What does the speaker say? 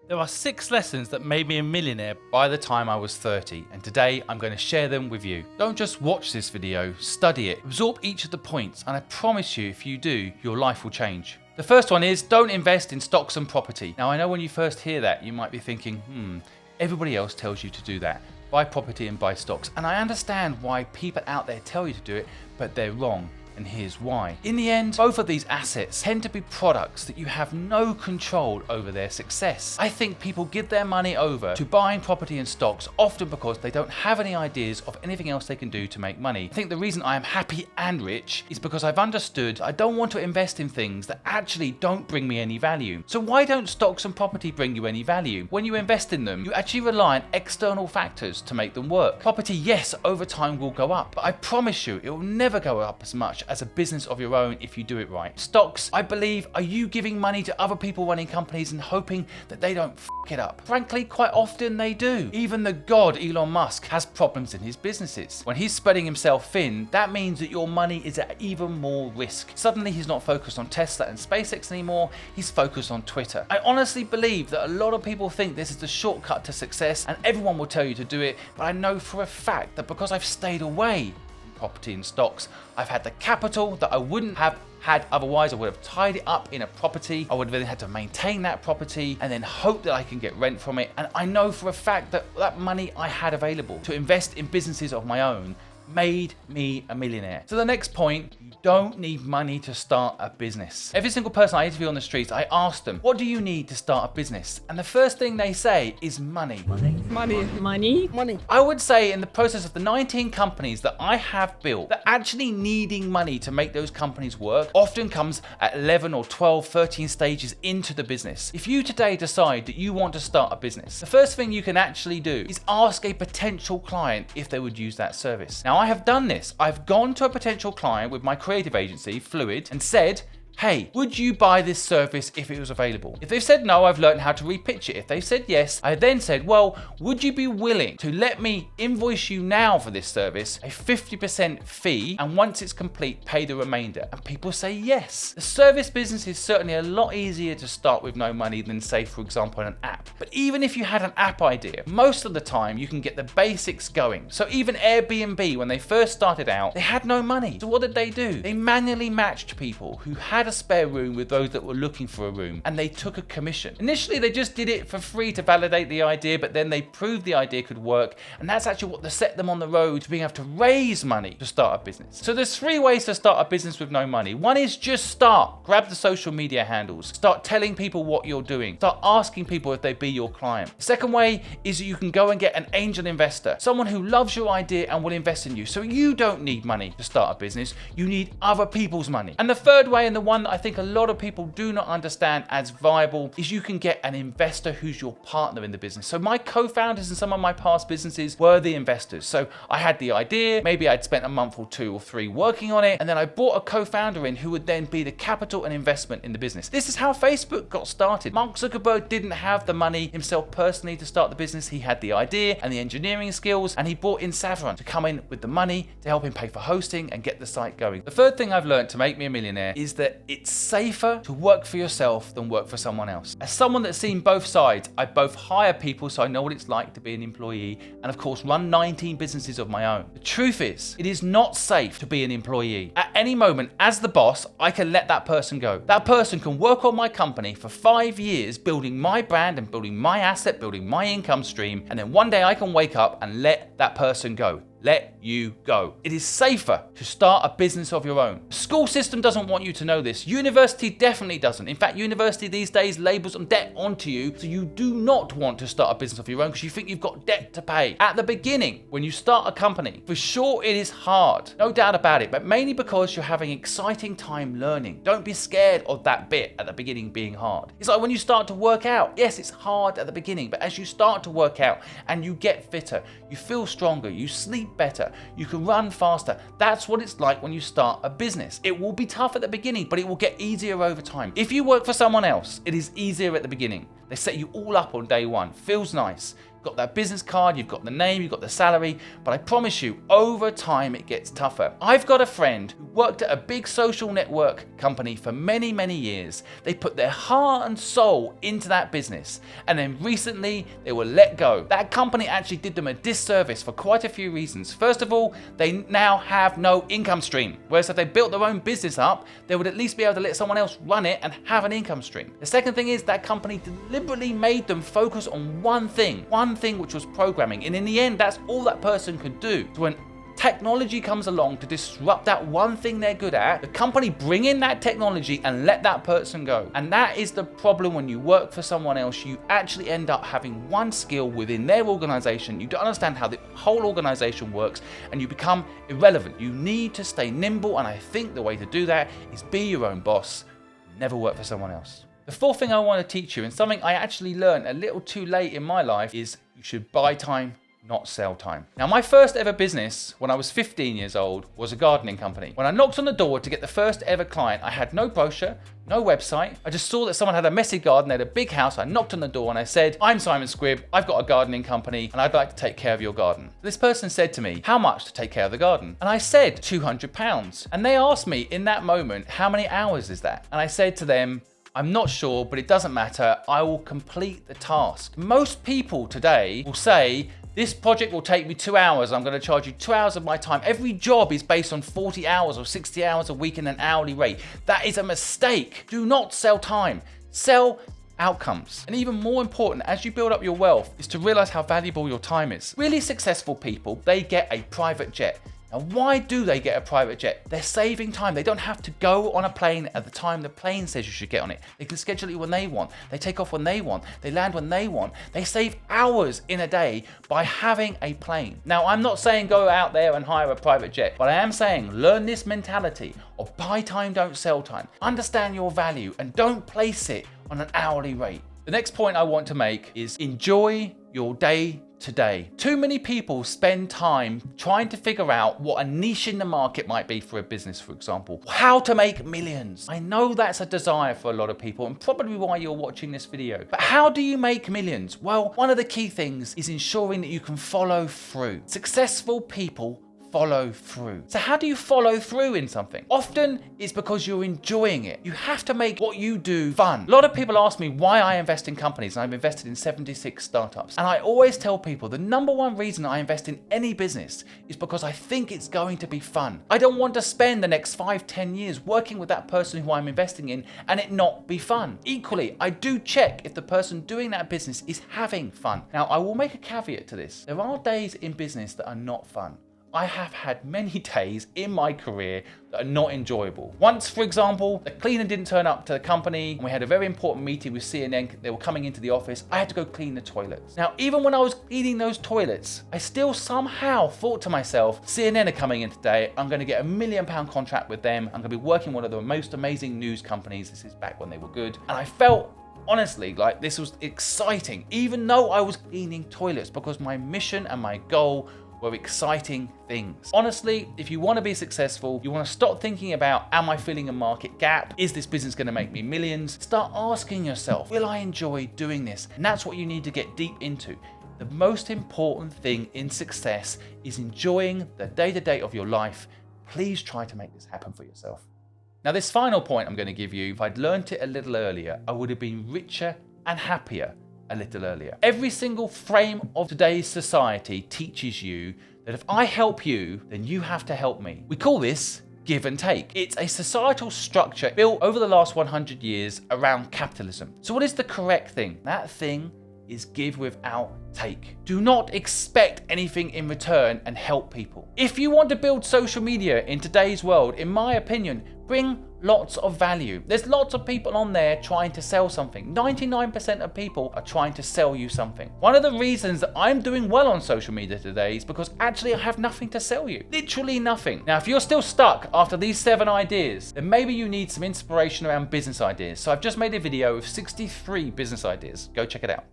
There are 6 lessons that made me a millionaire by the time I was 30, and today I'm going to share them with you. Don't just watch this video, study it, absorb each of the points, and I promise you if you do, your life will change. The first one is don't invest in stocks and property. Now I know when you first hear that, you might be thinking, everybody else tells you to do that. Buy property and buy stocks. And I understand why people out there tell you to do it, but they're wrong. And here's why. In the end, both of these assets tend to be products that you have no control over their success. I think people give their money over to buying property and stocks often because they don't have any ideas of anything else they can do to make money. I think the reason I am happy and rich is because I've understood I don't want to invest in things that actually don't bring me any value. So why don't stocks and property bring you any value? When you invest in them, you actually rely on external factors to make them work. Property, yes, over time will go up, but I promise you it will never go up as much as a business of your own if you do it right. Stocks, I believe, are you giving money to other people running companies and hoping that they don't f it up? Frankly, quite often they do. Even the god Elon Musk has problems in his businesses. When he's spreading himself thin, that means that your money is at even more risk. Suddenly he's not focused on Tesla and SpaceX anymore, he's focused on Twitter. I honestly believe that a lot of people think this is the shortcut to success and everyone will tell you to do it, but I know for a fact that because I've stayed away property and stocks, I've had the capital that I wouldn't have had otherwise. I would have tied it up in a property. I would have then had to maintain that property and then hope that I can get rent from it. And I know for a fact that that money I had available to invest in businesses of my own made me a millionaire. So the next point, you don't need money to start a business. Every single person I interview on the streets, I ask them, what do you need to start a business? And the first thing they say is money. Money. I would say in the process of the 19 companies that I have built, that actually needing money to make those companies work often comes at 11 or 12, 13 stages into the business. If you today decide that you want to start a business, the first thing you can actually do is ask a potential client if they would use that service. Now I have done this. I've gone to a potential client with my creative agency, Fluid, and said, hey, would you buy this service if it was available? If they've said no, I've learned how to repitch it. If they've said yes, I then said, well, would you be willing to let me invoice you now for this service, a 50% fee, and once it's complete, pay the remainder? And people say yes. The service business is certainly a lot easier to start with no money than, say, for example, an app. But even if you had an app idea, most of the time you can get the basics going. So even Airbnb, when they first started out, they had no money. So what did they do? They manually matched people who had a spare room with those that were looking for a room, and they took a commission. Initially they just did it for free to validate the idea, but then they proved the idea could work, and that's actually what set them on the road to being able to raise money to start a business. So there's 3 ways to start a business with no money. One is just start. Grab the social media handles. Start telling people what you're doing. Start asking people if they'd be your client. The second way is you can go and get an angel investor, someone who loves your idea and will invest in you. So you don't need money to start a business. You need other people's money. And the third way, and the one that I think a lot of people do not understand as viable, is you can get an investor who's your partner in the business. So my co-founders in some of my past businesses were the investors. So I had the idea, maybe I'd spent a month or 2 or 3 working on it, and then I brought a co-founder in who would then be the capital and investment in the business. This is how Facebook got started. Mark Zuckerberg didn't have the money himself personally to start the business. He had the idea and the engineering skills, and he brought in Savron to come in with the money to help him pay for hosting and get the site going. The third thing I've learned to make me a millionaire is that it's safer to work for yourself than work for someone else. As someone that's seen both sides, I both hire people so I know what it's like to be an employee, and of course run 19 businesses of my own. The truth is, it is not safe to be an employee. At any moment, as the boss, I can let that person go. That person can work on my company for 5 years, building my brand and building my asset, building my income stream, and then one day I can wake up and let that person go. Let you go. It is safer to start a business of your own. The school system doesn't want you to know this. University definitely doesn't. In fact, university these days labels some debt onto you, so you do not want to start a business of your own because you think you've got debt to pay. At the beginning, when you start a company, for sure it is hard, no doubt about it, but mainly because you're having exciting time learning. Don't be scared of that bit at the beginning being hard. It's like when you start to work out. Yes, it's hard at the beginning, but as you start to work out and you get fitter, you feel stronger, you sleep better, you can run faster. That's what it's like when you start a business. It will be tough at the beginning, but it will get easier over time. If you work for someone else, it is easier at the beginning. They set you all up on day one. Feels nice. got that business card, you've got the name, you've got the salary, but I promise you, over time it gets tougher. I've got a friend who worked at a big social network company for many, many years. They put their heart and soul into that business, and then recently they were let go. That company actually did them a disservice for quite a few reasons. First of all, they now have no income stream, whereas if they built their own business up, they would at least be able to let someone else run it and have an income stream. The second thing is that company deliberately made them focus on one thing which was programming, and in the end that's all that person could do. So when technology comes along to disrupt that one thing they're good at, the company bring in that technology and let that person go. And that is the problem when you work for someone else. You actually end up having one skill within their organization. You don't understand how the whole organization works, and you become irrelevant. You need to stay nimble, and I think the way to do that is be your own boss. Never work for someone else. The fourth thing I want to teach you, and something I actually learned a little too late in my life, is you should buy time, not sell time. Now, my first ever business when I was 15 years old was a gardening company. When I knocked on the door to get the first ever client, I had no brochure, no website. I just saw that someone had a messy garden, they had a big house. I knocked on the door and I said, "I'm Simon Squibb, I've got a gardening company and I'd like to take care of your garden." This person said to me, "How much to take care of the garden?" And I said, £200. And they asked me in that moment, "How many hours is that?" And I said to them, "I'm not sure, but it doesn't matter. I will complete the task." Most people today will say, "This project will take me 2 hours. I'm going to charge you 2 hours of my time." Every job is based on 40 hours or 60 hours a week in an hourly rate. That is a mistake. Do not sell time. Sell outcomes. And even more important, as you build up your wealth, is to realize how valuable your time is. Really successful people, they get a private jet. Now, why do they get a private jet? They're saving time. They don't have to go on a plane at the time the plane says you should get on it. They can schedule it when they want. They take off when they want. They land when they want. They save hours in a day by having a plane. Now, I'm not saying go out there and hire a private jet, but I am saying learn this mentality of buy time, don't sell time. Understand your value and don't place it on an hourly rate. The next point I want to make is enjoy your day today. Too many people spend time trying to figure out what a niche in the market might be for a business, for example. How to make millions. I know that's a desire for a lot of people and probably why you're watching this video. But how do you make millions? Well, one of the key things is ensuring that you can follow through. Successful people follow through. So how do you follow through in something? Often it's because you're enjoying it. You have to make what you do fun. A lot of people ask me why I invest in companies, and I've invested in 76 startups. And I always tell people the number one reason I invest in any business is because I think it's going to be fun. I don't want to spend the next 5-10 years working with that person who I'm investing in and it not be fun. Equally, I do check if the person doing that business is having fun. Now, I will make a caveat to this. There are days in business that are not fun. I have had many days in my career that are not enjoyable. Once, for example, the cleaner didn't turn up to the company and we had a very important meeting with CNN. They were coming into the office. I had to go clean the toilets. Now, even when I was cleaning those toilets, I still somehow thought to myself, CNN are coming in today. I'm going to get £1 million contract with them. I'm going to be working with one of the most amazing news companies. This is back when they were good. And I felt honestly like this was exciting, even though I was cleaning toilets, because my mission and my goal were exciting things. Honestly, if you want to be successful, you want to stop thinking about, am I filling a market gap? Is this business going to make me millions? Start asking yourself, will I enjoy doing this? And that's what you need to get deep into. The most important thing in success is enjoying the day-to-day of your life. Please try to make this happen for yourself. Now, this final point I'm going to give you, if I'd learned it a little earlier, I would have been richer and happier a little earlier. Every single frame of today's society teaches you that if I help you, then you have to help me. We call this give and take. It's a societal structure built over the last 100 years around capitalism. So what is the correct thing? That thing is give without take. Do not expect anything in return and help people. If you want to build social media in today's world, in my opinion, bring lots of value. There's lots of people on there trying to sell something. 99% of people are trying to sell you something. One of the reasons that I'm doing well on social media today is because actually I have nothing to sell you. Literally nothing. Now, if you're still stuck after these 7 ideas, then maybe you need some inspiration around business ideas. So I've just made a video of 63 business ideas. Go check it out.